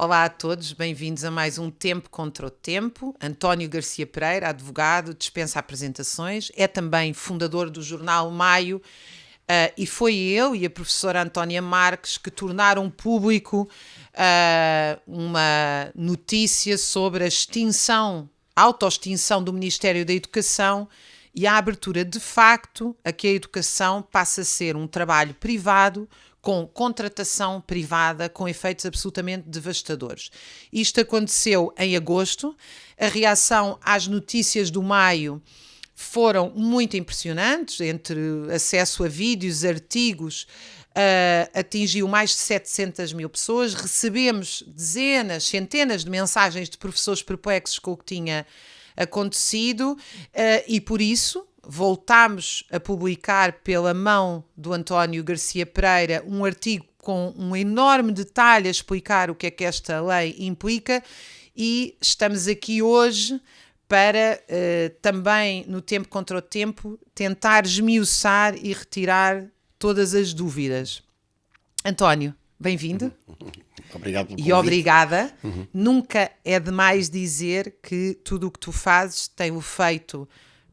Olá a todos, bem-vindos a mais um Tempo contra o Tempo. António Garcia Pereira, advogado, dispensa apresentações, é também fundador do jornal Maio, e foi ele e a professora Antónia Marques que tornaram público uma notícia sobre a autoextinção do Ministério da Educação e a abertura de facto a que a educação passa a ser um trabalho privado com contratação privada com efeitos absolutamente devastadores. Isto aconteceu em agosto. A reação às notícias do Maio foram muito impressionantes, entre acesso a vídeos, artigos, atingiu mais de 700 mil pessoas. Recebemos dezenas, centenas de mensagens de professores perplexos com o que tinha acontecido, e por isso voltámos a publicar pela mão do António Garcia Pereira um artigo com um enorme detalhe a explicar o que é que esta lei implica, e estamos aqui hoje para também, no Tempo contra o Tempo, tentar esmiuçar e retirar todas as dúvidas. António, bem-vindo. Obrigado pelo convite. E obrigada. Nunca é demais dizer que tudo o que tu fazes tem o feito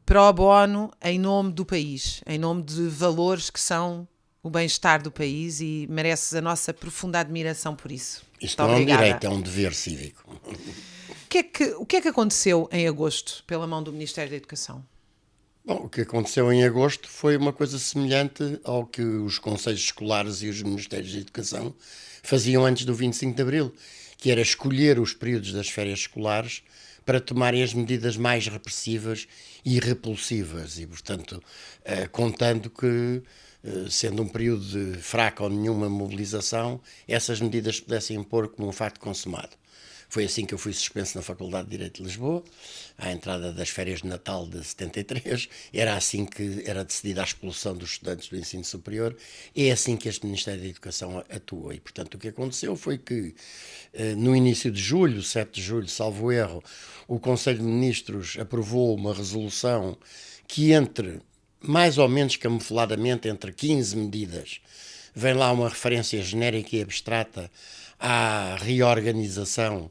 pro bono em nome do país, em nome de valores que são o bem-estar do país, e mereces a nossa profunda admiração por isso. Isto não é um direito, é um dever cívico. O que é que aconteceu em agosto pela mão do Ministério da Educação? Bom, o que aconteceu em agosto foi uma coisa semelhante ao que os conselhos escolares e os ministérios de educação faziam antes do 25 de Abril, que era escolher os períodos das férias escolares para tomarem as medidas mais repressivas e repulsivas e, portanto, contando que, sendo um período de fraca ou nenhuma mobilização, essas medidas pudessem impor como um facto consumado. Foi assim que eu fui suspenso na Faculdade de Direito de Lisboa, à entrada das férias de Natal de 73. Era assim que era decidida a expulsão dos estudantes do ensino superior. É assim que este Ministério da Educação atua. E, portanto, o que aconteceu foi que, no início de julho, 7 de julho, salvo erro, o Conselho de Ministros aprovou uma resolução que, mais ou menos camufladamente, entre 15 medidas, vem lá uma referência genérica e abstrata à reorganização,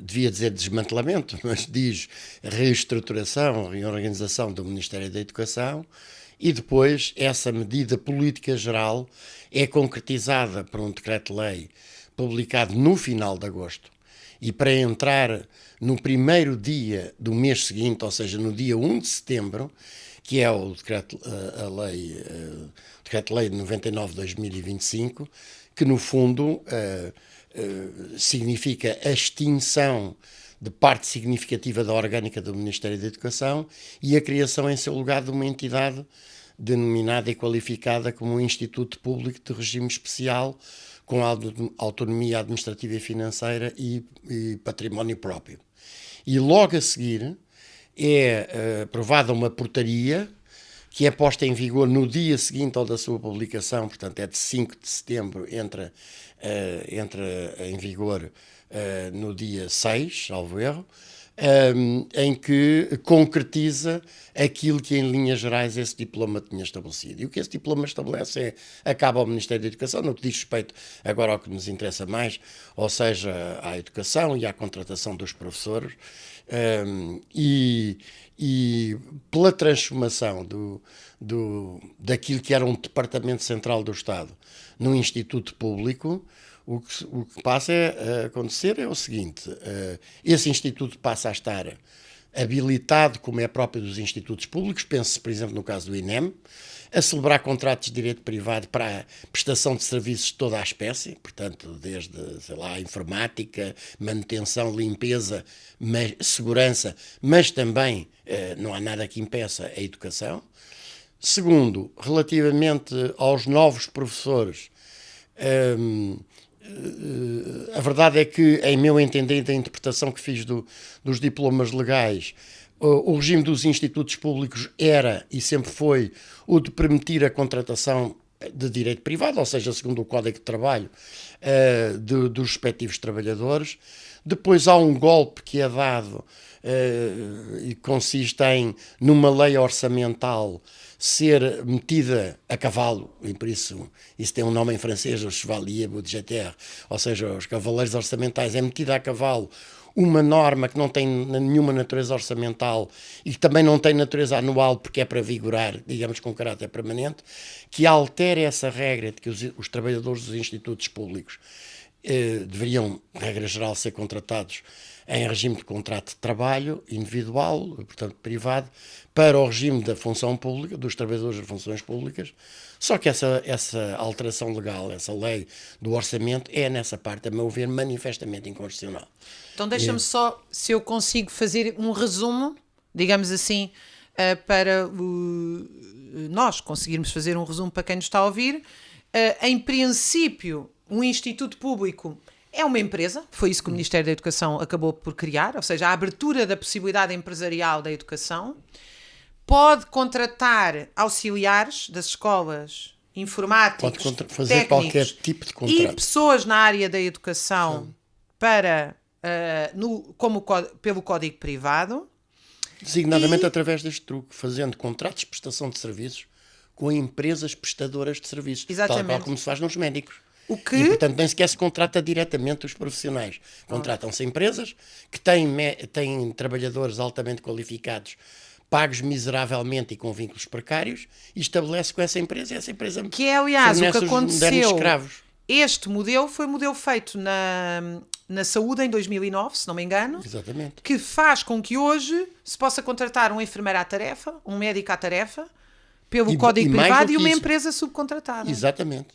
devia dizer desmantelamento, mas diz reestruturação, reorganização do Ministério da Educação, e depois essa medida política geral é concretizada por um decreto-lei publicado no final de agosto, e para entrar no primeiro dia do mês seguinte, ou seja, no dia 1 de setembro, que é o decreto-lei de 99 de 2025, que no fundo significa a extinção de parte significativa da orgânica do Ministério da Educação e a criação em seu lugar de uma entidade denominada e qualificada como um Instituto Público de Regime Especial, com autonomia administrativa e financeira e património próprio. E logo a seguir é aprovada uma portaria que é posta em vigor no dia seguinte ao da sua publicação, portanto é de 5 de setembro, entra em vigor no dia 6, salvo erro, em que concretiza aquilo que em linhas gerais esse diploma tinha estabelecido. E o que esse diploma estabelece é, acaba ao Ministério da Educação, no que diz respeito agora ao que nos interessa mais, ou seja, à educação e à contratação dos professores, e pela transformação daquilo que era um departamento central do Estado num instituto público, o que passa a acontecer é o seguinte: esse instituto passa a estar habilitado, como é próprio dos institutos públicos, pense-se, por exemplo, no caso do INEM, a celebrar contratos de direito privado para a prestação de serviços de toda a espécie, portanto, desde, sei lá, informática, manutenção, limpeza, segurança, mas também não há nada que impeça a educação. Segundo, relativamente aos novos professores, a verdade é que, em meu entender, da interpretação que fiz dos diplomas legais, o regime dos institutos públicos era e sempre foi o de permitir a contratação de direito privado, ou seja, segundo o Código de Trabalho dos respectivos trabalhadores. Depois há um golpe que é dado e consiste em, numa lei orçamental, ser metida a cavalo, e por isso tem um nome em francês, o chevalier budgétaire, ou seja, os cavaleiros orçamentais, é metida a cavalo uma norma que não tem nenhuma natureza orçamental e que também não tem natureza anual porque é para vigorar, digamos, com caráter permanente, que altere essa regra de que os trabalhadores dos institutos públicos deveriam, regra geral, ser contratados em regime de contrato de trabalho individual, portanto privado, para o regime da função pública, dos trabalhadores das funções públicas. Só que essa alteração legal, essa lei do orçamento, é nessa parte, a meu ver, manifestamente inconstitucional. Então deixa-me só, se eu consigo fazer um resumo, digamos assim, para nós conseguirmos fazer um resumo para quem nos está a ouvir. Em princípio, um instituto público é uma empresa, foi isso que o Ministério da Educação acabou por criar, ou seja, a abertura da possibilidade empresarial da educação. Pode contratar auxiliares das escolas, informáticos, pode fazer técnicos qualquer tipo de contrato. E pessoas na área da educação para, pelo código privado. Designadamente através deste truque, fazendo contratos de prestação de serviços com empresas prestadoras de serviços. Exatamente. Tal qual como se faz nos médicos. O que... E, portanto, nem sequer se contrata diretamente os profissionais. Contratam-se empresas que têm trabalhadores altamente qualificados, pagos miseravelmente e com vínculos precários, e estabelece com essa empresa, e essa empresa que é, aliás, o que aconteceu. Escravos. Este modelo foi um modelo feito na saúde em 2009, se não me engano. Exatamente. Que faz com que hoje se possa contratar um enfermeiro à tarefa, um médico à tarefa, pelo código privado e uma empresa subcontratada. Exatamente.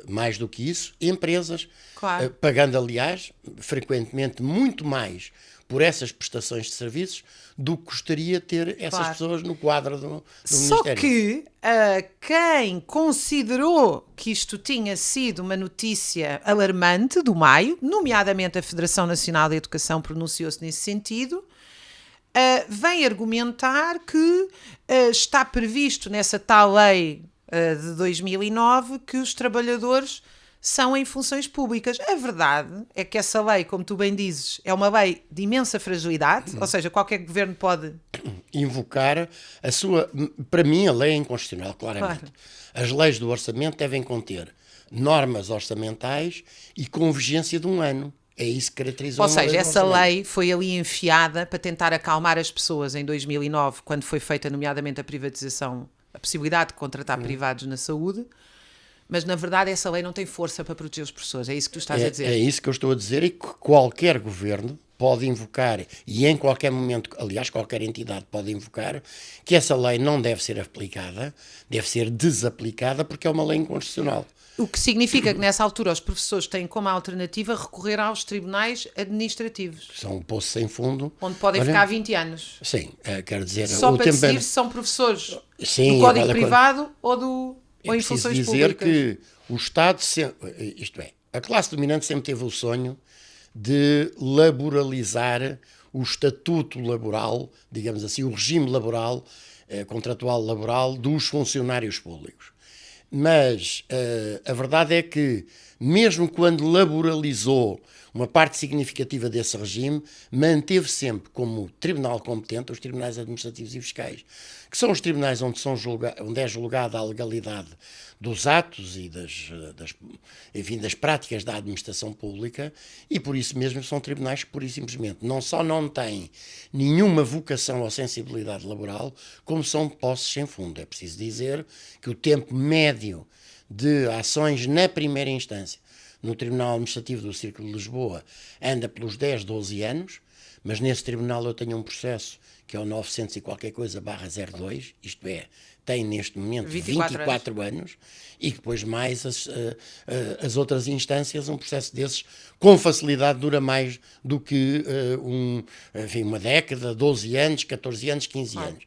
Mais do que isso, empresas, claro. Pagando, aliás, frequentemente muito mais por essas prestações de serviços do que gostaria ter essas pessoas no quadro do Só Ministério. Só que quem considerou que isto tinha sido uma notícia alarmante do Maio, nomeadamente a Federação Nacional da Educação pronunciou-se nesse sentido, vem argumentar que está previsto nessa tal lei de 2009 que os trabalhadores são em funções públicas. A verdade é que essa lei, como tu bem dizes, é uma lei de imensa fragilidade, ou seja, qualquer governo pode invocar a sua... Para mim, a lei é inconstitucional, claramente. Claro. As leis do orçamento devem conter normas orçamentais e convergência de um ano. É isso que caracteriza Ou seja, essa lei foi ali enfiada para tentar acalmar as pessoas em 2009, quando foi feita, nomeadamente, a privatização, a possibilidade de contratar privados na saúde. Mas, na verdade, essa lei não tem força para proteger os professores. É isso que tu estás a dizer. É isso que eu estou a dizer, e que qualquer governo pode invocar, e em qualquer momento, aliás, qualquer entidade pode invocar, que essa lei não deve ser aplicada, deve ser desaplicada, porque é uma lei inconstitucional. O que significa que, nessa altura, os professores têm como alternativa recorrer aos tribunais administrativos. São um poço sem fundo. Onde podem ficar 20 anos. Sim, quero dizer... Só para decidir se são professores do código privado ou em funções dizer públicas. Que o Estado, isto é, a classe dominante sempre teve o sonho de laboralizar o estatuto laboral, digamos assim, o regime laboral, contratual laboral dos funcionários públicos. Mas a verdade é que, mesmo quando laboralizou uma parte significativa desse regime, manteve sempre como tribunal competente os tribunais administrativos e fiscais, que são os tribunais onde é julgada a legalidade dos atos e das práticas da administração pública, e por isso mesmo são tribunais que, pura e simplesmente, não só não têm nenhuma vocação ou sensibilidade laboral, como são posses sem fundo. É preciso dizer que o tempo médio de ações na primeira instância no Tribunal Administrativo do Círculo de Lisboa anda pelos 10, 12 anos, mas nesse tribunal eu tenho um processo que é o 900 e qualquer coisa /02, isto é, tem neste momento 24 anos, e depois mais as outras instâncias, um processo desses com facilidade dura mais do que uma década, 12 anos, 14 anos, 15 anos.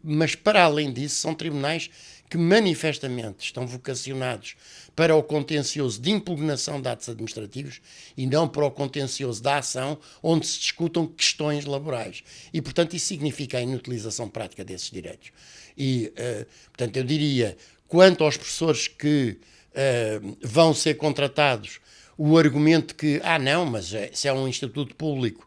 Mas para além disso são tribunais que manifestamente estão vocacionados para o contencioso de impugnação de atos administrativos e não para o contencioso da ação onde se discutam questões laborais. E, portanto, isso significa a inutilização prática desses direitos. E, portanto, eu diria, quanto aos professores que vão ser contratados, o argumento que, não, mas se é um instituto público,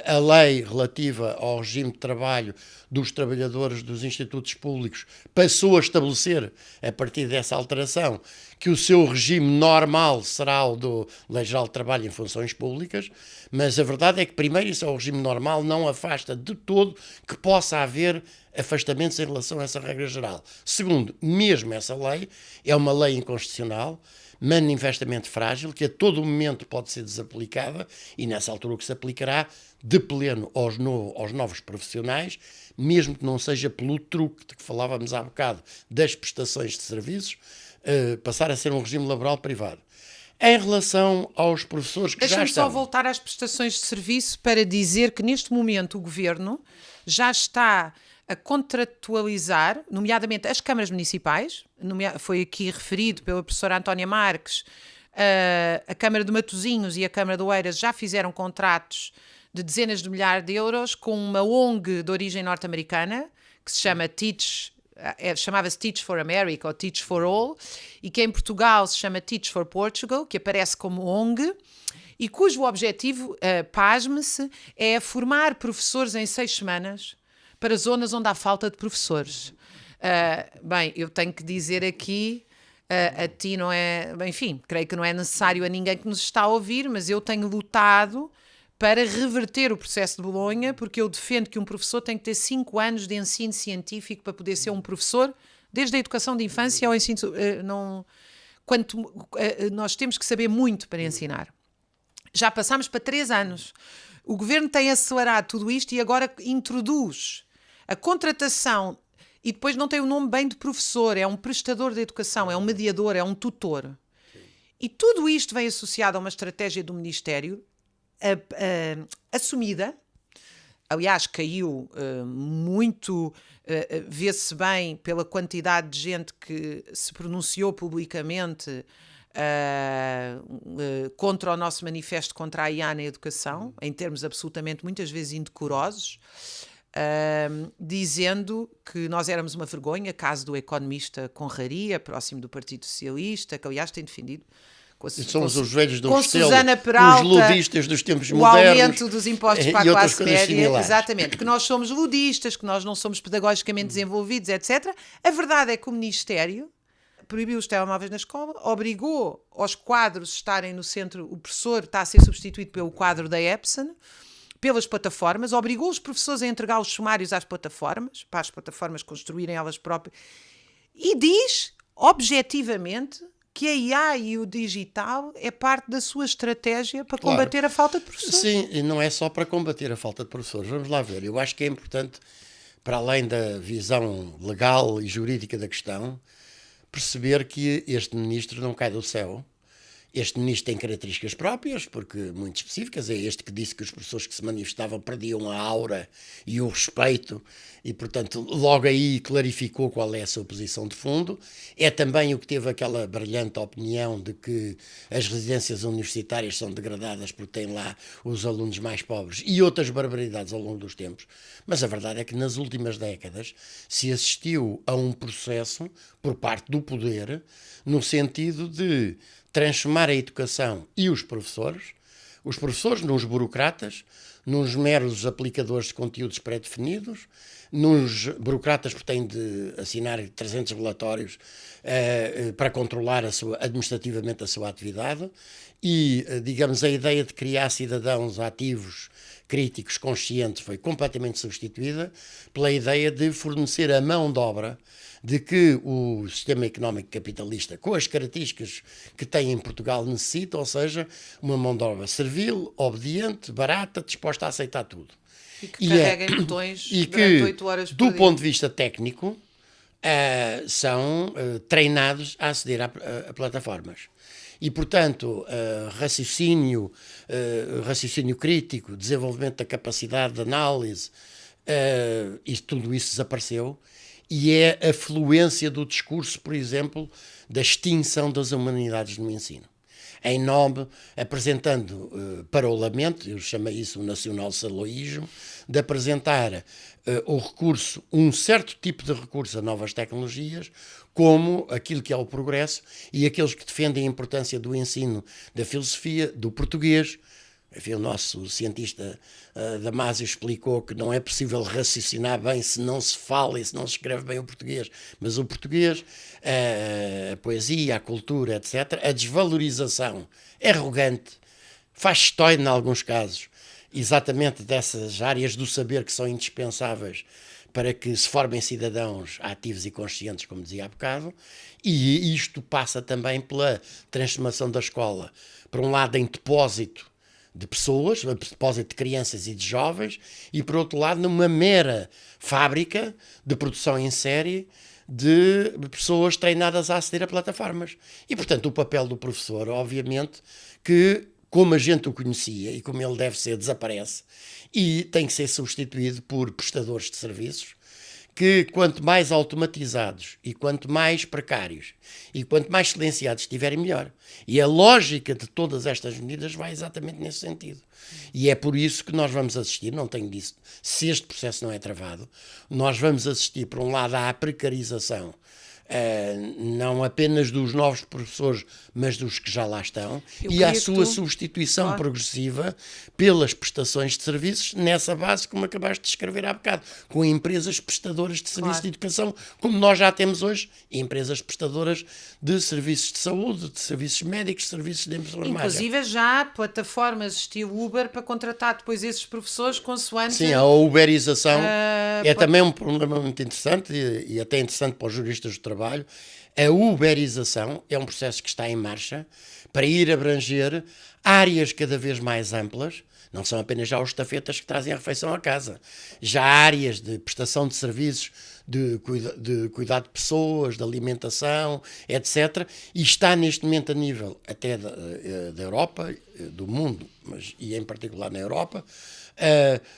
a lei relativa ao regime de trabalho dos trabalhadores dos institutos públicos passou a estabelecer, a partir dessa alteração, que o seu regime normal será o do Lei Geral de Trabalho em funções públicas, mas a verdade é que, primeiro, isso é o regime normal, não afasta de todo que possa haver afastamentos em relação a essa regra geral. Segundo, mesmo essa lei é uma lei inconstitucional, manifestamente frágil, que a todo momento pode ser desaplicada, e nessa altura o que se aplicará de pleno aos novos profissionais, mesmo que não seja pelo truque de que falávamos há bocado das prestações de serviços, passar a ser um regime laboral privado. Em relação aos professores que já estão... Deixa-me só voltar às prestações de serviço para dizer que neste momento o Governo já está a contratualizar, nomeadamente as câmaras municipais, foi aqui referido pela professora Antónia Marques, a Câmara de Matosinhos e a Câmara de Oeiras já fizeram contratos de dezenas de milhares de euros com uma ONG de origem norte-americana, que se chama chamava-se Teach for America ou Teach for All, e que em Portugal se chama Teach for Portugal, que aparece como ONG, e cujo objetivo, pasme-se, é formar professores em 6 semanas para zonas onde há falta de professores. Bem, eu tenho que dizer aqui, a ti não é... Enfim, creio que não é necessário a ninguém que nos está a ouvir, mas eu tenho lutado para reverter o processo de Bolonha, porque eu defendo que um professor tem que ter 5 anos de ensino científico para poder ser um professor, desde a educação de infância ao ensino... nós temos que saber muito para ensinar. Já passámos para 3 anos. O Governo tem acelerado tudo isto e agora introduz a contratação, e depois não tem o nome bem de professor, é um prestador de educação, é um mediador, é um tutor. E tudo isto vem associado a uma estratégia do Ministério assumida. Aliás, caiu muito, vê-se bem pela quantidade de gente que se pronunciou publicamente contra o nosso manifesto contra a IA na educação, em termos absolutamente, muitas vezes, indecorosos, dizendo que nós éramos uma vergonha, caso do economista Conraria, próximo do Partido Socialista, que aliás tem defendido somos os velhos do Restelo, Susana Peralta, os ludistas dos tempos o modernos, aumento dos impostos para a classe média, similares. exatamente, que nós somos ludistas, que nós não somos pedagogicamente desenvolvidos, etc. A verdade é que o Ministério proibiu os telemóveis na escola, obrigou aos quadros estarem no centro, o professor está a ser substituído pelo quadro da Epson, pelas plataformas, obrigou os professores a entregar os sumários às plataformas, para as plataformas construírem elas próprias, e diz, objetivamente, que a IA e o digital é parte da sua estratégia para combater a falta de professores. Sim, e não é só para combater a falta de professores. Vamos lá ver. Eu acho que é importante, para além da visão legal e jurídica da questão, perceber que este ministro não cai do céu. Este ministro tem características próprias, porque muito específicas. É este que disse que os professores que se manifestavam perdiam a aura e o respeito e, portanto, logo aí clarificou qual é a sua posição de fundo. É também o que teve aquela brilhante opinião de que as residências universitárias são degradadas porque têm lá os alunos mais pobres e outras barbaridades ao longo dos tempos. Mas a verdade é que nas últimas décadas se assistiu a um processo por parte do poder no sentido de transformar a educação e os professores nos burocratas, nos meros aplicadores de conteúdos pré-definidos, nos burocratas porque têm de assinar 300 relatórios para controlar administrativamente a sua atividade e, digamos, a ideia de criar cidadãos ativos, críticos, conscientes foi completamente substituída pela ideia de fornecer a mão de obra de que o sistema económico capitalista, com as características que tem em Portugal, necessita, ou seja, uma mão de obra servil, obediente, barata, disposta a aceitar tudo. E que carreguem botões e durante que, 8 horas por do dia. ponto de vista técnico, são treinados a aceder a plataformas. E, portanto, raciocínio crítico, desenvolvimento da capacidade de análise, tudo isso desapareceu. E é a fluência do discurso, por exemplo, da extinção das humanidades no ensino. em nome, apresentando para o lamento, eu chamei isso o nacional-saloísmo, de apresentar o recurso, um certo tipo de recurso a novas tecnologias, como aquilo que é o progresso, e aqueles que defendem a importância do ensino da filosofia, do português. Enfim, o nosso cientista Damasio explicou que não é possível raciocinar bem se não se fala e se não se escreve bem o português. Mas o português, a poesia, a cultura, etc., a desvalorização é arrogante, faz história em alguns casos, exatamente dessas áreas do saber que são indispensáveis para que se formem cidadãos ativos e conscientes, como dizia há bocado, e isto passa também pela transformação da escola, por um lado em depósito de pessoas, depósito de crianças e de jovens, e por outro lado numa mera fábrica de produção em série de pessoas treinadas a aceder a plataformas. E, portanto, o papel do professor, obviamente, que como a gente o conhecia e como ele deve ser, desaparece e tem que ser substituído por prestadores de serviços que, quanto mais automatizados e quanto mais precários e quanto mais silenciados estiverem, melhor. E a lógica de todas estas medidas vai exatamente nesse sentido. E é por isso que nós vamos assistir, não tenho disso, se este processo não é travado, nós vamos assistir, por um lado, à precarização, não apenas dos novos professores, mas dos que já lá estão, e à sua substituição progressiva pelas prestações de serviços, nessa base, como acabaste de escrever há bocado, com empresas prestadoras de serviços de educação, como nós já temos hoje, e empresas prestadoras de serviços de saúde, de serviços médicos, de serviços de enfermagem. Inclusive já há plataformas estilo Uber para contratar depois esses professores consoante... Sim, a uberização é também um problema muito interessante e até interessante para os juristas do trabalho. A uberização é um processo que está em marcha para ir abranger áreas cada vez mais amplas. Não são apenas já os estafetas que trazem a refeição à casa. Já há áreas de prestação de serviços, de cuidado de pessoas, de alimentação, etc. E está neste momento a nível até da Europa, do mundo, e em particular na Europa,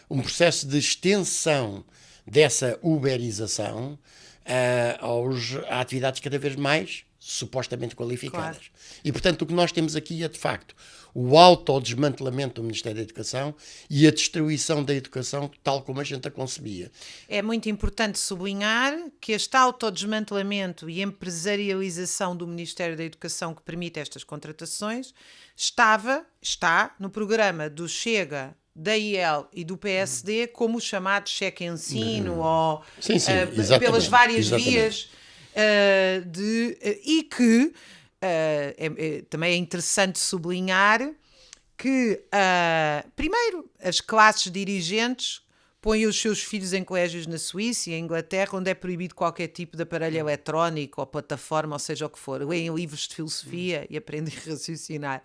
um processo de extensão dessa uberização a atividades cada vez mais supostamente qualificadas. Claro. E, portanto, o que nós temos aqui é, de facto, o autodesmantelamento do Ministério da Educação e a destruição da educação tal como a gente a concebia. É muito importante sublinhar que este autodesmantelamento e empresarialização do Ministério da Educação que permite estas contratações está no programa do Chega, da IEL e do PSD como o chamado cheque-ensino ou pelas várias vias e que também é interessante sublinhar que primeiro as classes dirigentes põem os seus filhos em colégios na Suíça e em Inglaterra, onde é proibido qualquer tipo de aparelho eletrónico ou plataforma, ou seja o que for. Leem livros de filosofia e aprendem a raciocinar.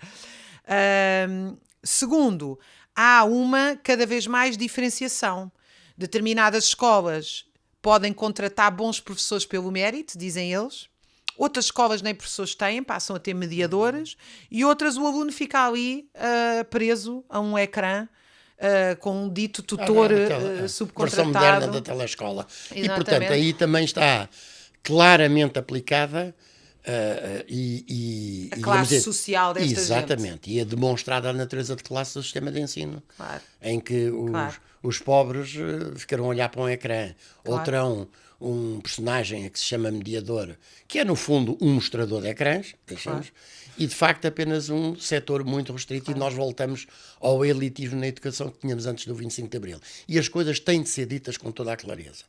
Segundo, há uma cada vez mais diferenciação. Determinadas escolas podem contratar bons professores pelo mérito, dizem eles. Outras escolas nem professores têm, passam a ter mediadores. E outras o aluno fica ali preso a um ecrã com um dito tutor subcontratado. Versão moderna da telescola. Exatamente. E, portanto, aí também está claramente aplicada a classe social desta exatamente, gente. E é demonstrada a natureza de classe do sistema de ensino, claro. Em que os pobres ficaram a olhar para um ecrã, ou terão um personagem que se chama mediador, que é no fundo um mostrador de ecrãs, e de facto apenas um setor muito restrito, e nós voltamos ao elitismo na educação que tínhamos antes do 25 de Abril. E as coisas têm de ser ditas com toda a clareza.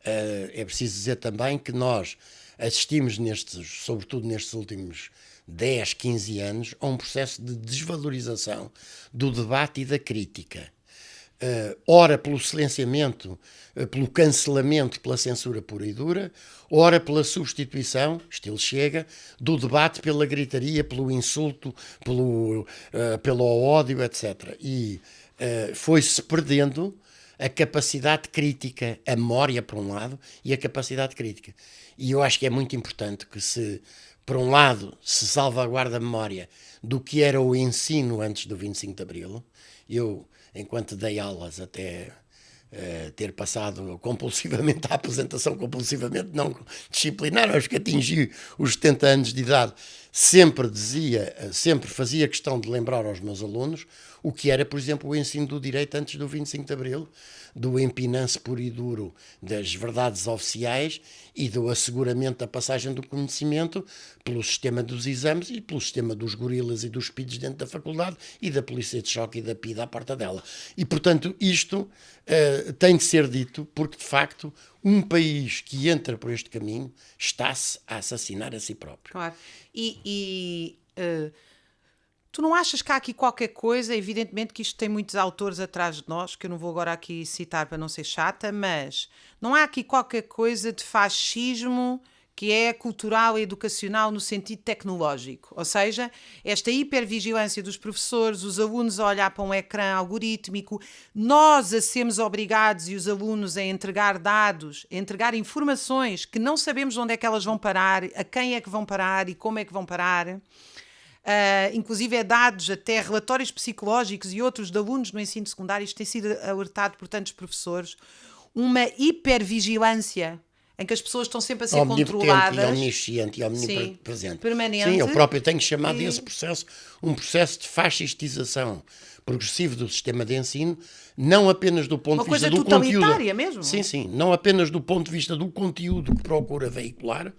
É preciso dizer também que nós assistimos sobretudo nestes últimos 10, 15 anos, a um processo de desvalorização do debate e da crítica. Ora pelo silenciamento, pelo cancelamento, pela censura pura e dura, ora pela substituição, estilo Chega, do debate pela gritaria, pelo insulto, pelo ódio, etc. E foi-se perdendo a capacidade crítica, a memória, por um lado, e a capacidade crítica. E eu acho que é muito importante que por um lado, se salvaguarda a memória do que era o ensino antes do 25 de Abril. Eu, enquanto dei aulas até ter passado compulsivamente a aposentação, compulsivamente não disciplinar, acho que atingi os 70 anos de idade sempre fazia questão de lembrar aos meus alunos o que era, por exemplo, o ensino do direito antes do 25 de Abril, do empinance puro e duro das verdades oficiais e do asseguramento da passagem do conhecimento pelo sistema dos exames e pelo sistema dos gorilas e dos speeds dentro da faculdade e da polícia de choque e da PIDE à porta dela. E, portanto, isto tem de ser dito porque, de facto, um país que entra por este caminho está-se a assassinar a si próprio. Claro. Tu não achas que há aqui qualquer coisa, evidentemente que isto tem muitos autores atrás de nós, que eu não vou agora aqui citar para não ser chata, mas não há aqui qualquer coisa de fascismo que é cultural e educacional no sentido tecnológico? Ou seja, esta hipervigilância dos professores, os alunos a olhar para um ecrã algorítmico, nós a sermos obrigados e os alunos a entregar dados, a entregar informações que não sabemos onde é que elas vão parar, a quem é que vão parar e como é que vão parar. Inclusive dados, até relatórios psicológicos e outros de alunos no ensino secundário, isto tem sido alertado por tantos professores, uma hipervigilância em que as pessoas estão sempre a ser controladas. E omnisciente e omnipresente. Sim, permanente. Sim, eu próprio tenho chamado esse processo um processo de fascistização progressivo do sistema de ensino, não apenas do ponto de vista do conteúdo. Uma coisa totalitária mesmo. Sim, não apenas do ponto de vista do conteúdo que procura veicular,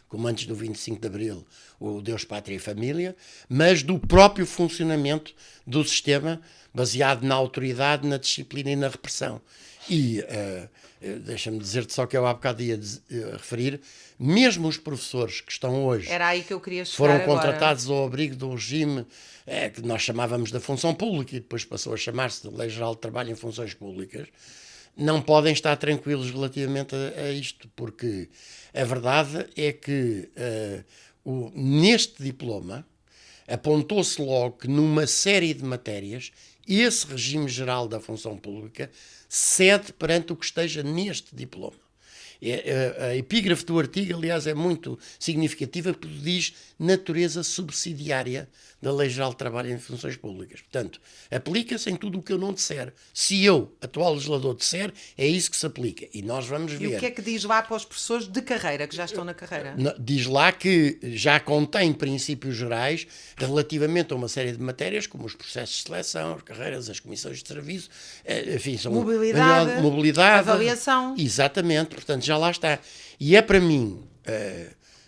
como antes do 25 de Abril, o Deus, Pátria e Família, mas do próprio funcionamento do sistema baseado na autoridade, na disciplina e na repressão. E deixa-me dizer-te só que eu há bocado ia referir, mesmo os professores que estão hoje era aí que eu queria chegar foram agora. Contratados ao abrigo do regime que nós chamávamos da função pública e depois passou a chamar-se de Lei Geral de Trabalho em Funções Públicas, não podem estar tranquilos relativamente a isto, porque a verdade é que neste diploma apontou-se logo que numa série de matérias esse regime geral da função pública cede perante o que esteja neste diploma. A epígrafe do artigo, aliás, é muito significativa porque diz natureza subsidiária da Lei Geral de Trabalho em Funções Públicas. Portanto, aplica-se em tudo o que eu não disser. Se eu, atual legislador, disser, é isso que se aplica. E nós vamos ver. E o que é que diz lá para os professores de carreira, que já estão na carreira? Diz lá que já contém princípios gerais relativamente a uma série de matérias, como os processos de seleção, as carreiras, as comissões de serviço, enfim, são mobilidade, avaliação. Exatamente, portanto, já lá está. E é para mim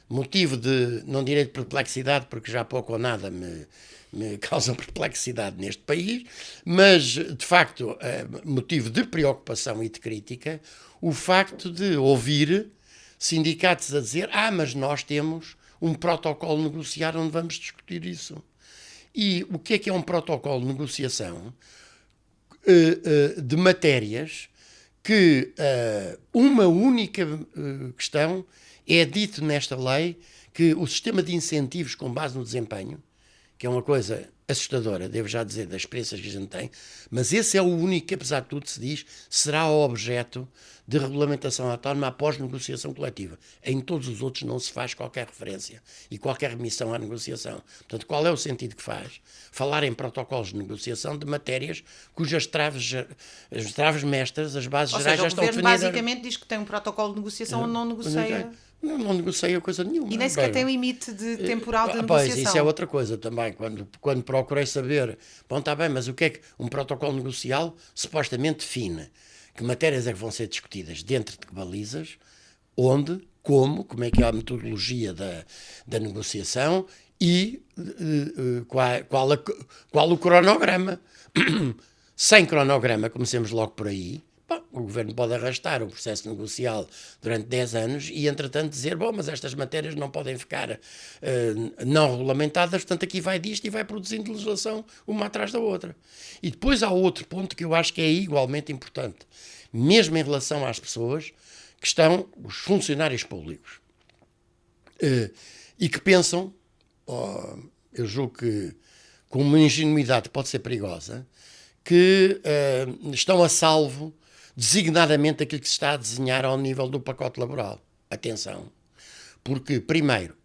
motivo de, não direi de perplexidade, porque já pouco ou nada me causam perplexidade neste país, mas, de facto, motivo de preocupação e de crítica, o facto de ouvir sindicatos a dizer mas nós temos um protocolo negociar onde vamos discutir isso. E o que é um protocolo de negociação de matérias que uma única questão é dito nesta lei, que o sistema de incentivos com base no desempenho, que é uma coisa assustadora, devo já dizer, das experiências que a gente tem, mas esse é o único que, apesar de tudo, se diz, será objeto de regulamentação autónoma após negociação coletiva. Em todos os outros não se faz qualquer referência e qualquer remissão à negociação. Portanto, qual é o sentido que faz? Falar em protocolos de negociação de matérias cujas as traves mestras, as bases gerais já estão definidas. O governo basicamente diz que tem um protocolo de negociação onde não negocia. Não negocia coisa nenhuma. E nem sequer tem limite temporal de negociação. Pois, isso é outra coisa também. Quando procurei saber, bom, está bem, mas o que é que um protocolo negocial supostamente define? Que matérias é que vão ser discutidas? Dentro de que balizas? Onde? Como é que é a metodologia da negociação? E qual o cronograma? Sem cronograma, comecemos logo por aí. Bom, o governo pode arrastar o processo negocial durante 10 anos e, entretanto, dizer, mas estas matérias não podem ficar não regulamentadas, portanto, aqui vai disto e vai produzindo legislação uma atrás da outra. E depois há outro ponto que eu acho que é igualmente importante, mesmo em relação às pessoas que estão, os funcionários públicos, e que pensam, eu julgo que com uma ingenuidade pode ser perigosa, que estão a salvo designadamente aquilo que se está a desenhar ao nível do pacote laboral. Atenção, porque, primeiro,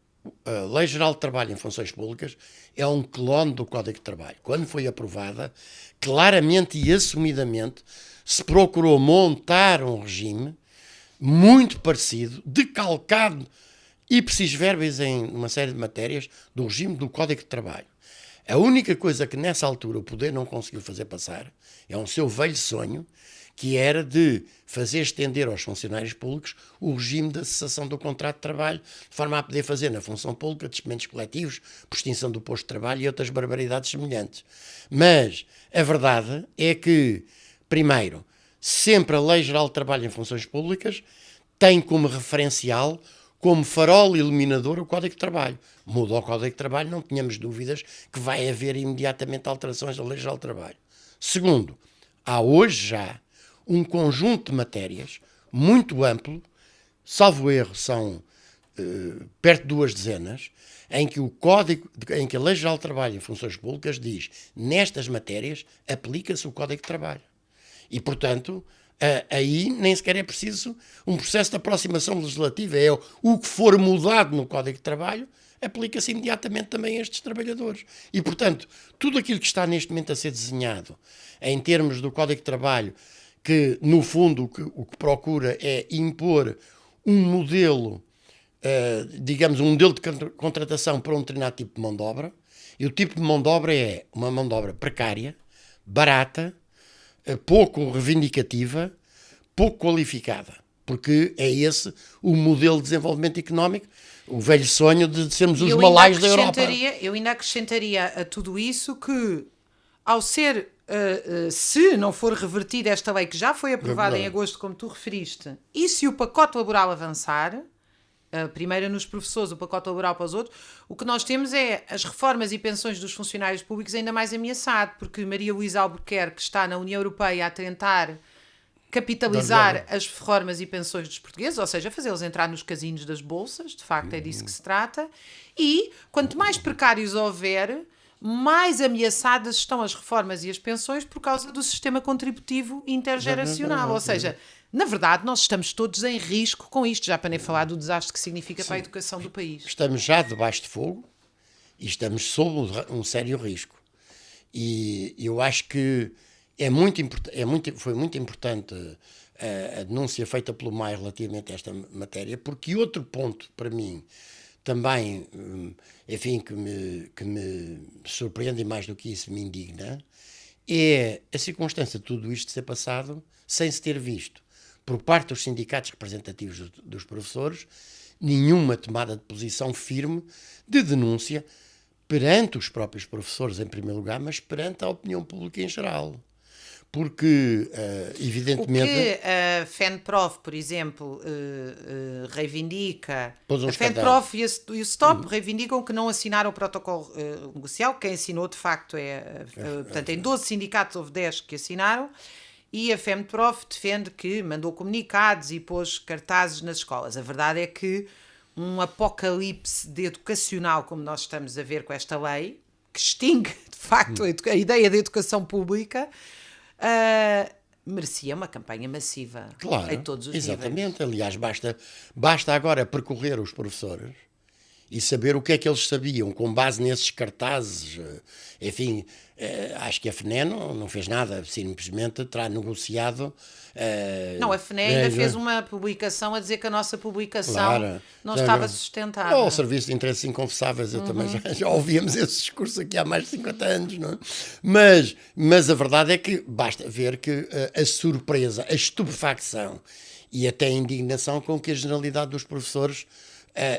a Lei Geral de Trabalho em Funções Públicas é um clone do Código de Trabalho. Quando foi aprovada, claramente e assumidamente se procurou montar um regime muito parecido, decalcado ipsis verbis em uma série de matérias do regime do Código de Trabalho. A única coisa que nessa altura o poder não conseguiu fazer passar é um seu velho sonho, que era de fazer estender aos funcionários públicos o regime da cessação do contrato de trabalho, de forma a poder fazer na função pública despedimentos coletivos, por extinção do posto de trabalho e outras barbaridades semelhantes. Mas a verdade é que, primeiro, sempre a Lei Geral de Trabalho em Funções Públicas tem como referencial, como farol iluminador, o Código de Trabalho. Muda o Código de Trabalho, não tenhamos dúvidas que vai haver imediatamente alterações da Lei Geral de Trabalho. Segundo, há hoje já um conjunto de matérias muito amplo, salvo erro, são perto de 2 dezenas, em que o Código, em que a Lei Geral de Trabalho em Funções Públicas diz, nestas matérias aplica-se o Código de Trabalho. E, portanto, aí nem sequer é preciso um processo de aproximação legislativa. É o que for mudado no Código de Trabalho aplica-se imediatamente também a estes trabalhadores. E, portanto, tudo aquilo que está neste momento a ser desenhado em termos do Código de Trabalho, que, no fundo, o que procura é impor um modelo, digamos, um modelo de contratação para um determinado tipo de mão de obra, e o tipo de mão de obra é uma mão de obra precária, barata, pouco reivindicativa, pouco qualificada, porque é esse o modelo de desenvolvimento económico, o velho sonho de sermos os malaios da Europa. Eu ainda acrescentaria a tudo isso que, ao ser, se não for revertida esta lei que já foi aprovada em agosto, como tu referiste, e se o pacote laboral avançar, primeiro nos professores, o pacote laboral para os outros, o que nós temos é as reformas e pensões dos funcionários públicos ainda mais ameaçado, porque Maria Luísa Albuquerque está na União Europeia a tentar capitalizar as reformas e pensões dos portugueses, ou seja, fazê-los entrar nos casinos das bolsas, de facto é disso que se trata, e quanto mais precários houver, mais ameaçadas estão as reformas e as pensões por causa do sistema contributivo intergeracional, ou seja, na verdade, nós estamos todos em risco com isto, já para nem falar do desastre que significa para a educação do país. Estamos já debaixo de fogo e estamos sob um sério risco. E eu acho que foi muito importante a denúncia feita pelo MAI relativamente a esta matéria, porque outro ponto, para mim, também, enfim, que me surpreende e mais do que isso me indigna, é a circunstância de tudo isto ser passado sem se ter visto, por parte dos sindicatos representativos dos professores, nenhuma tomada de posição firme de denúncia perante os próprios professores, em primeiro lugar, mas perante a opinião pública em geral. Porque, evidentemente... O que a FENPROF, por exemplo, reivindica... A FENPROF e o STOP reivindicam que não assinaram o protocolo negocial. Quem assinou, de facto, portanto, em 12 sindicatos houve 10 que assinaram, e a FENPROF defende que mandou comunicados e pôs cartazes nas escolas. A verdade é que um apocalipse educacional, como nós estamos a ver com esta lei, que extingue, de facto, a ideia da educação pública... merecia uma campanha massiva, claro, em todos os exatamente. níveis. Aliás, basta agora percorrer os professores e saber o que é que eles sabiam com base nesses cartazes. Enfim, acho que a FNE não fez nada, simplesmente terá negociado. Não, a FNE ainda fez uma publicação a dizer que a nossa publicação não estava sustentada. O Serviço de Interesses Inconfessáveis, eu também já ouvíamos esse discurso aqui há mais de 50 anos, não é? Mas a verdade é que basta ver que a surpresa, a estupefacção e até a indignação com que a generalidade dos professores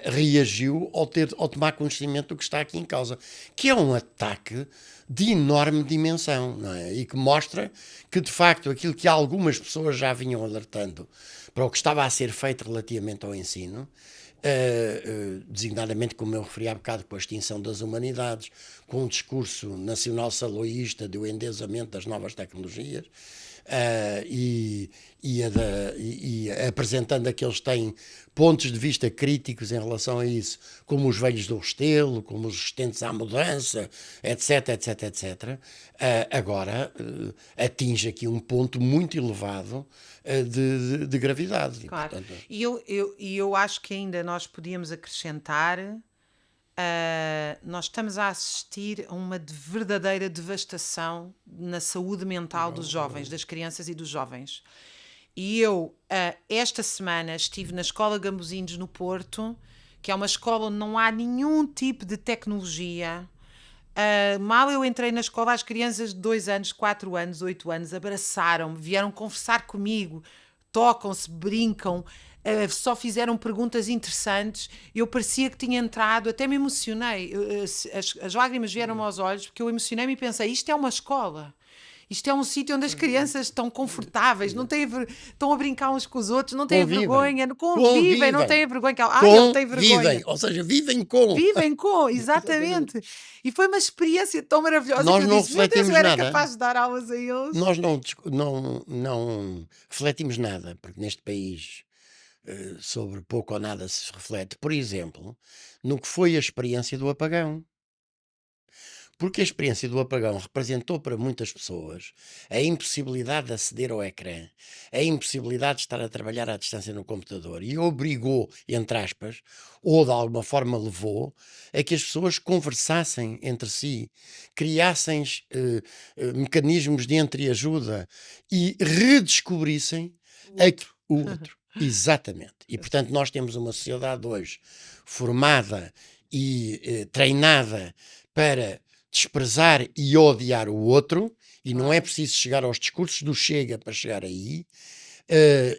reagiu ao tomar conhecimento do que está aqui em causa, que é um ataque de enorme dimensão, não é? E que mostra que, de facto, aquilo que algumas pessoas já vinham alertando para o que estava a ser feito relativamente ao ensino, designadamente, como eu referi há bocado, com a extinção das humanidades, com o discurso nacional saloísta do endeusamento das novas tecnologias, e apresentando a que eles têm pontos de vista críticos em relação a isso, como os velhos do Restelo, como os resistentes à mudança, etc, etc, etc, agora atinge aqui um ponto muito elevado de gravidade. Claro. E, portanto... e eu acho que ainda nós podíamos acrescentar, nós estamos a assistir a uma verdadeira devastação na saúde mental dos jovens, das crianças e dos jovens. E eu, esta semana, estive na Escola Gambuzinhos no Porto, que é uma escola onde não há nenhum tipo de tecnologia. Mal eu entrei na escola, as crianças de 2 anos, 4 anos, 8 anos abraçaram-me, vieram conversar comigo, tocam-se, brincam, só fizeram perguntas interessantes. Eu parecia que tinha entrado, até me emocionei. As lágrimas vieram aos olhos porque eu emocionei-me e pensei: isto é uma escola. Isto é um sítio onde as crianças estão confortáveis, não têm estão a brincar uns com os outros, não têm Convivem. vergonha, convivem, não Convivem. têm vergonha. Ele tem Convivem. vergonha. Ou seja, vivem com. Vivem com, Exatamente. exatamente. E foi uma experiência tão maravilhosa que Nós eu não disse: meu Deus, eu refletimos era nada. capaz de dar aulas a eles. Nós não refletimos nada, porque neste país sobre pouco ou nada se reflete. Por exemplo, no que foi a experiência do apagão. Porque a experiência do apagão representou para muitas pessoas a impossibilidade de aceder ao ecrã, a impossibilidade de estar a trabalhar à distância no computador e obrigou, entre aspas, ou de alguma forma levou, a que as pessoas conversassem entre si, criassem mecanismos de entreajuda e redescobrissem O outro. o outro. Exatamente. E portanto nós temos uma sociedade hoje formada e treinada para desprezar e odiar o outro, e não é preciso chegar aos discursos do Chega para chegar aí,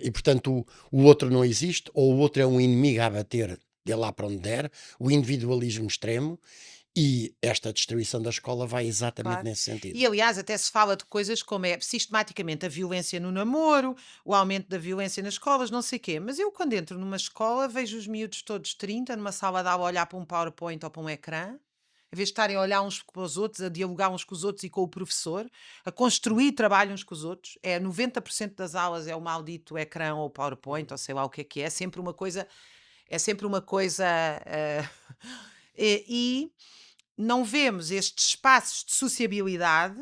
e portanto o outro não existe, ou o outro é um inimigo a abater de lá para onde der, o individualismo extremo, e esta destruição da escola vai exatamente Claro. nesse sentido. E aliás, até se fala de coisas como é sistematicamente a violência no namoro, o aumento da violência nas escolas, não sei o quê. Mas eu, quando entro numa escola, vejo os miúdos todos 30 numa sala de aula a olhar para um PowerPoint ou para um ecrã, em vez de estarem a olhar uns para os outros, a dialogar uns com os outros e com o professor, a construir trabalho uns com os outros. 90% das aulas é o maldito ecrã ou PowerPoint, ou sei lá o que é. É sempre uma coisa. E não vemos estes espaços de sociabilidade,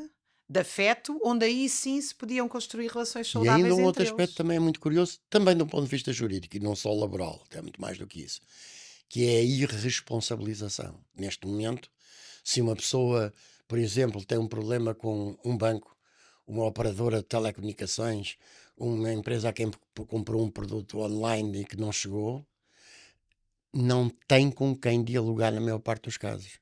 de afeto, onde aí sim se podiam construir relações E ainda saudáveis um outro entre aspecto eles. também é muito curioso, também do ponto de vista jurídico e não só laboral, é muito mais do que isso, que é a irresponsabilização. Neste momento, se uma pessoa, por exemplo, tem um problema com um banco, uma operadora de telecomunicações, uma empresa a quem comprou um produto online e que não chegou, não tem com quem dialogar na maior parte dos casos.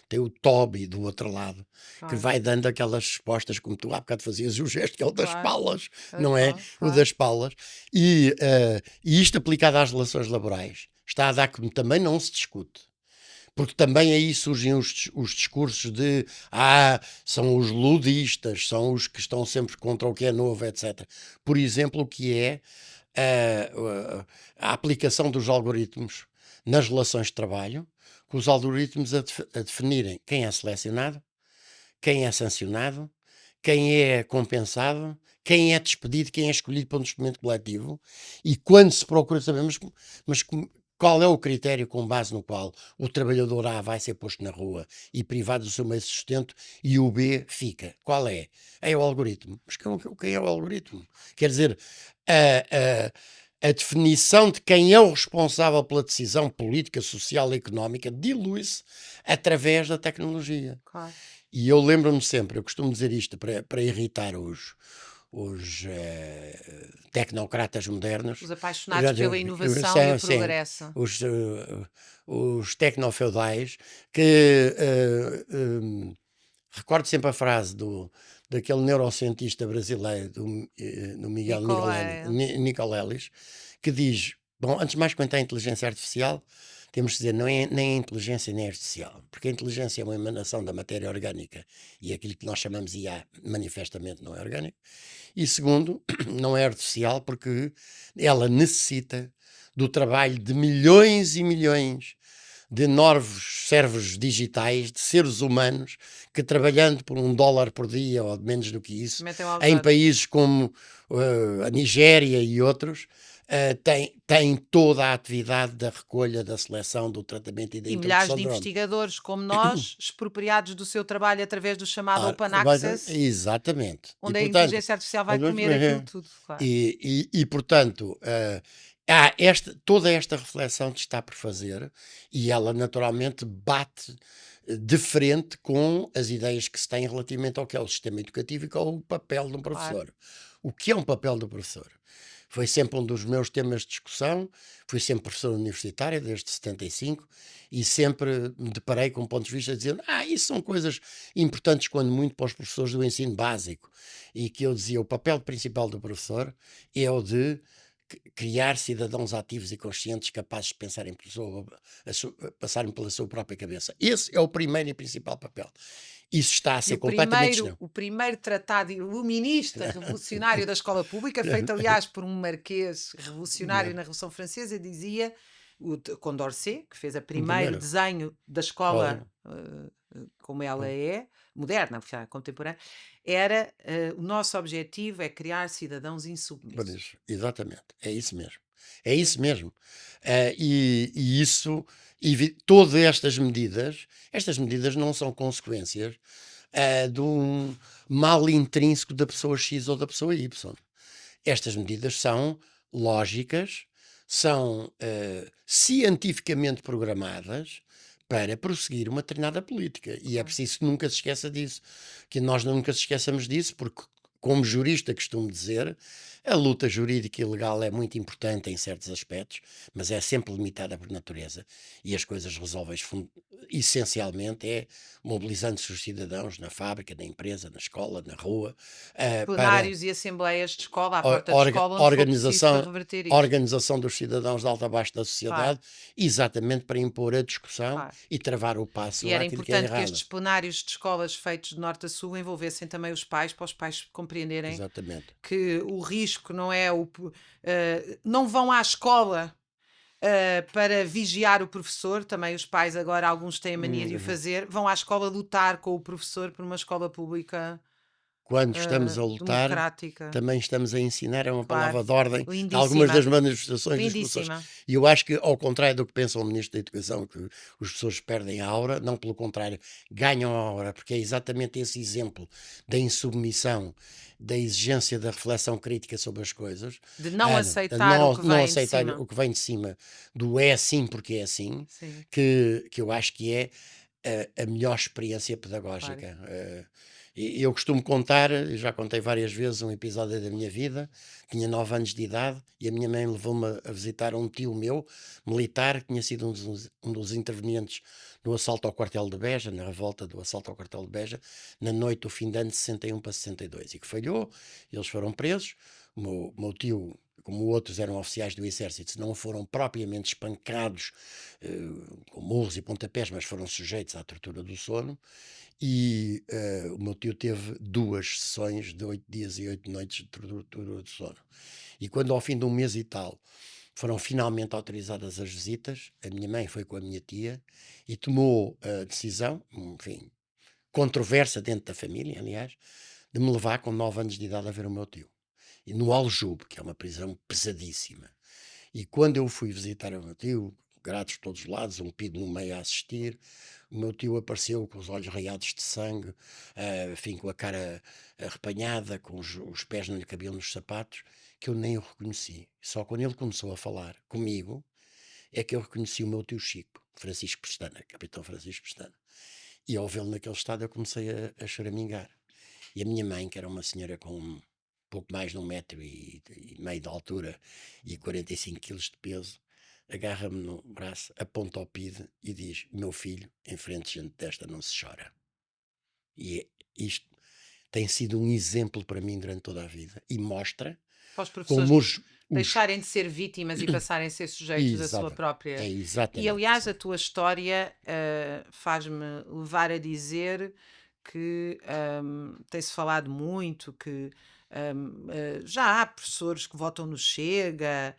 Tem o Toby do outro lado, que Claro, vai dando aquelas respostas, como tu há bocado fazias o gesto, que é o das claro, palas, não é? O claro. das palas. E isto aplicado às relações laborais está a dar como também não se discute. Porque também aí surgem os discursos de são os ludistas, são os que estão sempre contra o que é novo, etc. Por exemplo, o que é a aplicação dos algoritmos nas relações de trabalho, com os algoritmos a definirem quem é selecionado, quem é sancionado, quem é compensado, quem é despedido, quem é escolhido para um despedimento coletivo, e quando se procura saber, mas qual é o critério com base no qual o trabalhador A vai ser posto na rua e privado do seu meio de sustento e o B fica? Qual é? É o algoritmo. Mas quem é o algoritmo? Quer dizer, a definição de quem é o responsável pela decisão política, social e económica dilui-se através da tecnologia. Claro. E eu lembro-me sempre, eu costumo dizer isto para irritar os tecnocratas modernos. Os apaixonados pela inovação e o progresso. Os tecnofeudais, que recordo sempre a frase daquele neurocientista brasileiro, do Miguel Nicolai. Nicolelis, que diz, bom, antes de mais quanto à inteligência artificial, temos de dizer, não é nem a inteligência nem a artificial, porque a inteligência é uma emanação da matéria orgânica e aquilo que nós chamamos IA manifestamente não é orgânico. E segundo, não é artificial porque ela necessita do trabalho de milhões e milhões de novos servos digitais, de seres humanos, que trabalhando por $1 por dia, ou menos do que isso, em países como a Nigéria e outros, tem toda a atividade da recolha, da seleção, do tratamento e da milhares introdução de de drones. investigadores como nós, expropriados do seu trabalho através do chamado Open Access, exatamente. onde E, a portanto, inteligência artificial vai comer aquilo tudo. Claro. Portanto, há toda esta reflexão que está por fazer e ela naturalmente bate de frente com as ideias que se têm relativamente ao que é o sistema educativo e qual é o papel de um professor. O que é um papel do professor? Foi sempre um dos meus temas de discussão. Fui sempre professor universitário desde 75 e sempre me deparei com pontos de vista dizendo: isso são coisas importantes, quando muito, para os professores do ensino básico. E que eu dizia: o papel principal do professor é o de criar cidadãos ativos e conscientes, capazes de pensarem passarem pela sua própria cabeça. Esse é o primeiro e principal papel. Isso está a E ser completamente distante. o primeiro tratado iluminista revolucionário da escola pública, feito aliás por um marquês revolucionário na Revolução Francesa, dizia, Condorcet, que fez o primeiro Primeiro, desenho da escola como ela é, moderna, contemporânea, era o nosso objetivo é criar cidadãos insubmissos. exatamente, é isso mesmo. É isso Sim. mesmo. E isso, todas estas medidas não são consequências de um mal intrínseco da pessoa X ou da pessoa Y. Estas medidas são lógicas, são cientificamente programadas para prosseguir uma determinada política. E é preciso que nunca se esqueça disso, que nós nunca se esqueçamos disso, porque, como jurista costumo dizer, a luta jurídica e legal é muito importante em certos aspectos, mas é sempre limitada por natureza. E as coisas resolvem-se essencialmente mobilizando-se os cidadãos na fábrica, na empresa, na escola, na rua, para Plenários e assembleias de escola, à porta de escola, onde for preciso para reverter a isto. organização dos cidadãos de alta a baixo da sociedade, exatamente para impor a discussão e travar o passo E era àquilo que é importante que errado. estes plenários de escolas feitos de norte a sul envolvessem também os pais, para os pais compreenderem Exatamente. que o risco não é não vão à escola para vigiar o professor. Também os pais agora, alguns têm a mania de o fazer, vão à escola lutar com o professor por uma escola pública Quando estamos a lutar, democrática. também estamos a ensinar, é uma Claro. palavra de ordem, em algumas Lindíssima. das manifestações das pessoas. Lindíssima. E eu acho que, ao contrário do que pensa o Ministro da Educação, que os professores perdem a aura, não, pelo contrário, ganham a aura, porque é exatamente esse exemplo da insubmissão, da exigência da reflexão crítica sobre as coisas, De não aceitar o que não vem de aceitar cima. o que vem de cima, do é assim porque é assim, Sim. que eu acho que é a melhor experiência pedagógica. E eu costumo contar, já contei várias vezes, um episódio da minha vida. Tinha 9 anos de idade e a minha mãe levou-me a visitar um tio meu, militar, que tinha sido um dos intervenientes no assalto ao quartel de Beja, na revolta do assalto ao quartel de Beja, na noite do fim de ano de 61 para 62, e que falhou. Eles foram presos. O meu tio, como outros eram oficiais do exército, não foram propriamente espancados com murros e pontapés, mas foram sujeitos à tortura do sono. E o meu tio teve 2 sessões de 8 dias e 8 noites de tortura do sono. E quando, ao fim de um mês e tal, foram finalmente autorizadas as visitas, a minha mãe foi com a minha tia e tomou a decisão, enfim, controversa dentro da família, aliás, de me levar com 9 anos de idade a ver o meu tio. E no Aljube, que é uma prisão pesadíssima. E quando eu fui visitar o meu tio, gratos de todos os lados, um pido no meio a assistir, o meu tio apareceu com os olhos raiados de sangue, enfim, com a cara arrepanhada, com os pés não lhe cabiam nos sapatos, que eu nem o reconheci. Só quando ele começou a falar comigo é que eu reconheci o meu tio Chico, Francisco Pestana, capitão Francisco Pestana. E ao vê-lo naquele estado eu comecei a choramingar. E a minha mãe, que era uma senhora com pouco mais de 1,5 m de altura e 45 quilos de peso, agarra-me no braço, aponta ao PIDE e diz: meu filho, em frente gente desta não se chora. E isto tem sido um exemplo para mim durante toda a vida e mostra Para os professores como deixarem de ser vítimas e passarem a ser sujeitos da sua própria... E aliás, a tua história faz-me levar a dizer que tem-se falado muito que já há professores que votam no Chega,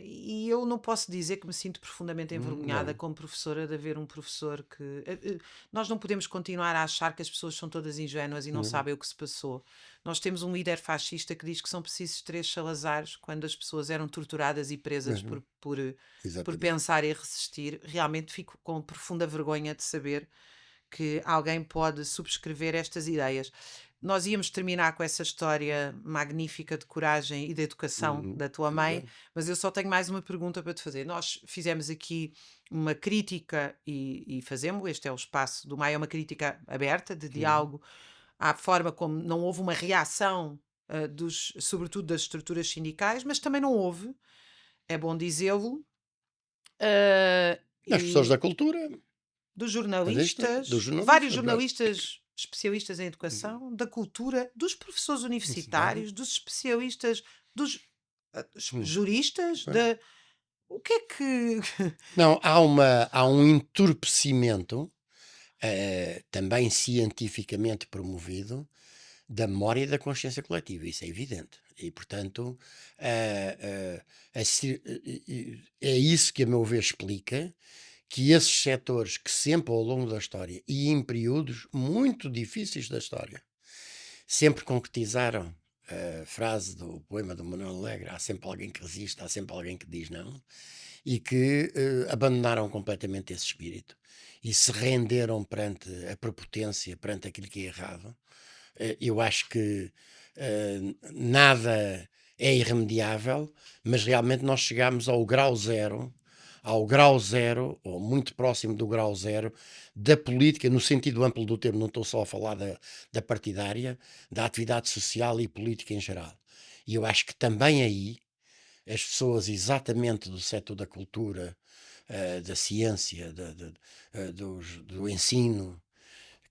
e eu não posso dizer que me sinto profundamente envergonhada como professora de haver um professor que... nós não podemos continuar a achar que as pessoas são todas ingênuas e não sabem o que se passou. Nós temos um líder fascista que diz que são precisos 3 Salazares quando as pessoas eram torturadas e presas por pensar e resistir. Realmente fico com profunda vergonha de saber que alguém pode subscrever estas ideias. Nós íamos terminar com essa história magnífica de coragem e de educação da tua mãe, mas eu só tenho mais uma pergunta para te fazer. Nós fizemos aqui uma crítica e fazemos, este é o espaço do MAI, é uma crítica aberta, de diálogo, à forma como não houve uma reação sobretudo das estruturas sindicais, mas também não houve, é bom dizê-lo, uh, As pessoas e da cultura, dos dos jornalistas, vários jornalistas, pronto. jornalistas especialistas em educação, da cultura, dos professores universitários, dos especialistas, dos Hum, juristas, pois. o que é que. Não, há um entorpecimento, também cientificamente promovido, da memória e da consciência coletiva, isso é evidente. E, portanto, é isso que, a meu ver, explica que esses setores que sempre ao longo da história e em períodos muito difíceis da história sempre concretizaram a frase do poema do Manuel Alegre: há sempre alguém que resiste, há sempre alguém que diz não, e que abandonaram completamente esse espírito e se renderam perante a prepotência, perante aquilo que é errado. Eu acho que nada é irremediável, mas realmente nós chegamos ao grau zero, ou muito próximo do grau zero, da política, no sentido amplo do termo, não estou só a falar da partidária, da atividade social e política em geral. E eu acho que também aí as pessoas exatamente do setor da cultura, da ciência, do ensino,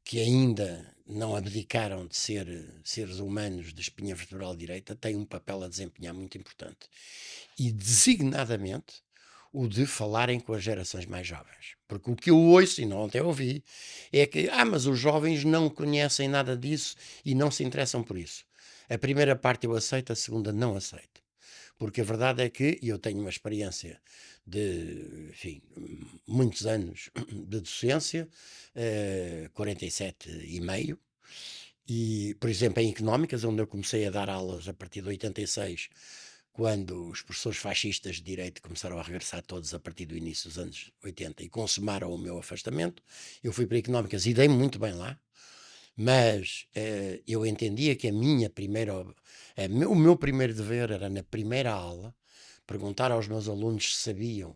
que ainda não abdicaram de ser seres humanos de espinha vertebral direita, têm um papel a desempenhar muito importante. E designadamente o de falarem com as gerações mais jovens. Porque o que eu ouço, e não até ouvi, é que, mas os jovens não conhecem nada disso e não se interessam por isso. A primeira parte eu aceito, a segunda não aceito. Porque a verdade é que eu tenho uma experiência de, enfim, muitos anos de docência, 47 e meio, e, por exemplo, em económicas, onde eu comecei a dar aulas a partir de 86, quando os professores fascistas de direito começaram a regressar todos a partir do início dos anos 80 e consumaram o meu afastamento, eu fui para económicas e dei muito bem lá, mas eu entendia que o meu primeiro dever era, na primeira aula, perguntar aos meus alunos se sabiam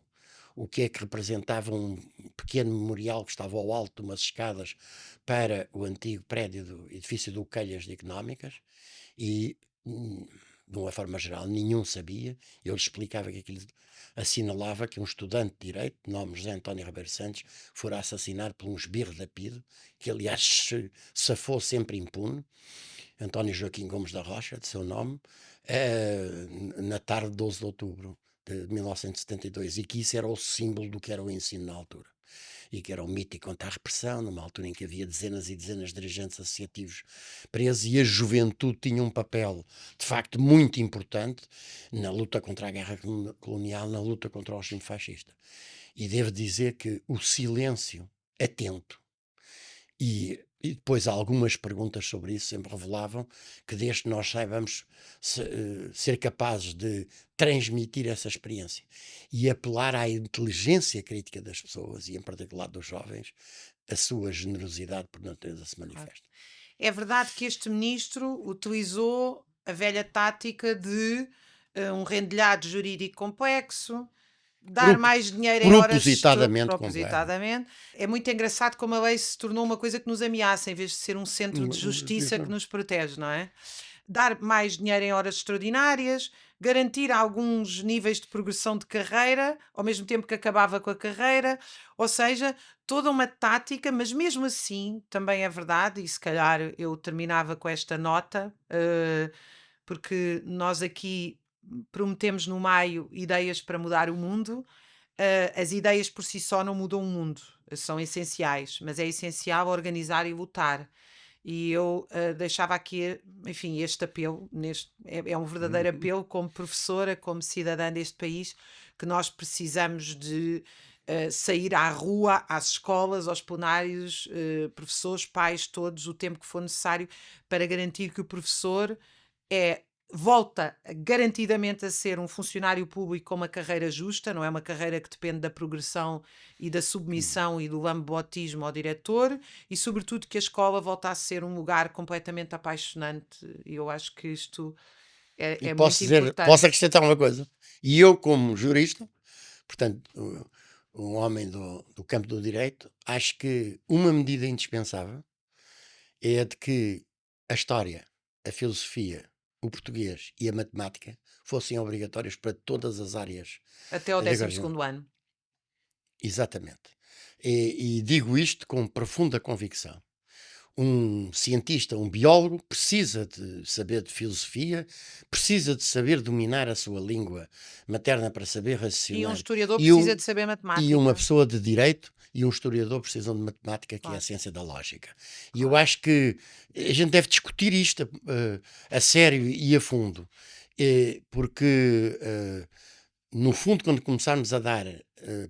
o que é que representava um pequeno memorial que estava ao alto de umas escadas para o antigo prédio do edifício do Calhas de Económicas, e de uma forma geral nenhum sabia. Eu lhes explicava que aquilo assinalava que um estudante de Direito, de nome José António Ribeiro Santos, fora assassinado por um esbirro da PIDE, que aliás se safou sempre impune, António Joaquim Gomes da Rocha, de seu nome, na tarde de 12 de outubro de 1972, e que isso era o símbolo do que era o ensino na altura. E que era um mítico contra a repressão, numa altura em que havia dezenas e dezenas de dirigentes associativos presos, e a juventude tinha um papel, de facto, muito importante na luta contra a guerra colonial, na luta contra o regime fascista. E devo dizer que o silêncio atento e depois algumas perguntas sobre isso sempre revelavam que, desde que nós saibamos ser capazes de transmitir essa experiência e apelar à inteligência crítica das pessoas, e em particular dos jovens, a sua generosidade por natureza se manifesta. É verdade que este ministro utilizou a velha tática de um rendilhado jurídico complexo, dar mais dinheiro em horas Propositadamente complexo. propositadamente. É muito engraçado como a lei se tornou uma coisa que nos ameaça, em vez de ser um centro de justiça que nos protege, não é? Dar mais dinheiro em horas extraordinárias, garantir alguns níveis de progressão de carreira, ao mesmo tempo que acabava com a carreira, ou seja, toda uma tática, mas mesmo assim, também é verdade, e se calhar eu terminava com esta nota, porque nós aqui prometemos no maio ideias para mudar o mundo. As ideias por si só não mudam o mundo, são essenciais, mas é essencial organizar e lutar. E eu deixava aqui, enfim, este apelo, é um verdadeiro apelo como professora, como cidadã deste país, que nós precisamos de sair à rua, às escolas, aos plenários, professores, pais, todos, o tempo que for necessário, para garantir que o professor volta garantidamente a ser um funcionário público com uma carreira justa, não é uma carreira que depende da progressão e da submissão e do lambotismo ao diretor, e sobretudo que a escola volta a ser um lugar completamente apaixonante. E eu acho que isto E é posso muito dizer, importante. posso acrescentar uma coisa. E eu, como jurista, portanto, um homem do campo do direito, acho que uma medida indispensável é a de que a história, a filosofia o português e a matemática fossem obrigatórios para todas as áreas. Até ao da 12º ano. Exatamente. E digo isto com profunda convicção. Um cientista, um biólogo, precisa de saber de filosofia, precisa de saber dominar a sua língua materna para saber E um raciocinar. historiador E, precisa um, de saber e uma matemática. pessoa de direito e um historiador precisam de matemática, que é a Claro. ciência da lógica. E eu acho que a gente deve discutir isto a sério e a fundo, porque, no fundo, quando começarmos a dar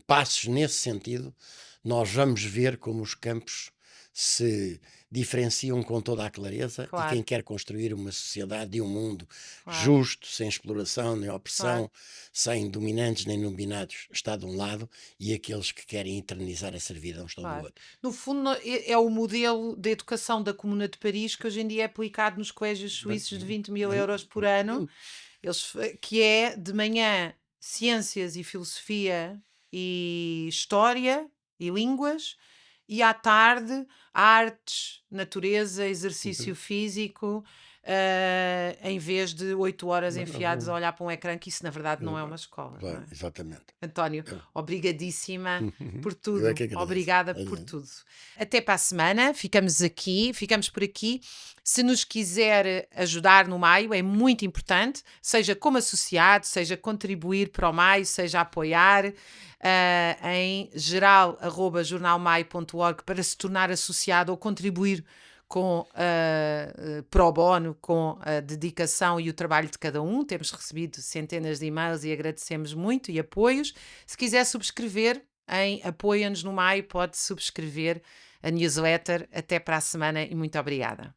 passos nesse sentido, nós vamos ver como os campos se diferenciam com toda a clareza, e Claro. quem quer construir uma sociedade e um mundo Claro. justo, sem exploração nem opressão, Claro. sem dominantes nem dominados, está de um lado, e aqueles que querem eternizar a servidão estão do Claro. outro. No fundo, é o modelo de educação da Comuna de Paris que hoje em dia é aplicado nos colégios suíços de 20.000 euros por ano, que é de manhã ciências e filosofia e história e línguas, e à tarde artes, natureza, exercício físico, em vez de 8 horas enfiados a olhar para um ecrã, que isso na verdade não é uma escola. Não é? Exatamente. António, obrigadíssima por Eu tudo. é que agradeço. Obrigada por tudo. Até para a semana. Ficamos por aqui. Se nos quiser ajudar no Maio, é muito importante, seja como associado, seja contribuir para o Maio, seja apoiar, em geral@jornalmaio.org para se tornar associado ou contribuir com pro bono, com a dedicação e o trabalho de cada um. Temos recebido centenas de e-mails e agradecemos muito, e apoios. Se quiser subscrever em Apoia-nos no Maio, pode subscrever a newsletter. Até para a semana e muito obrigada.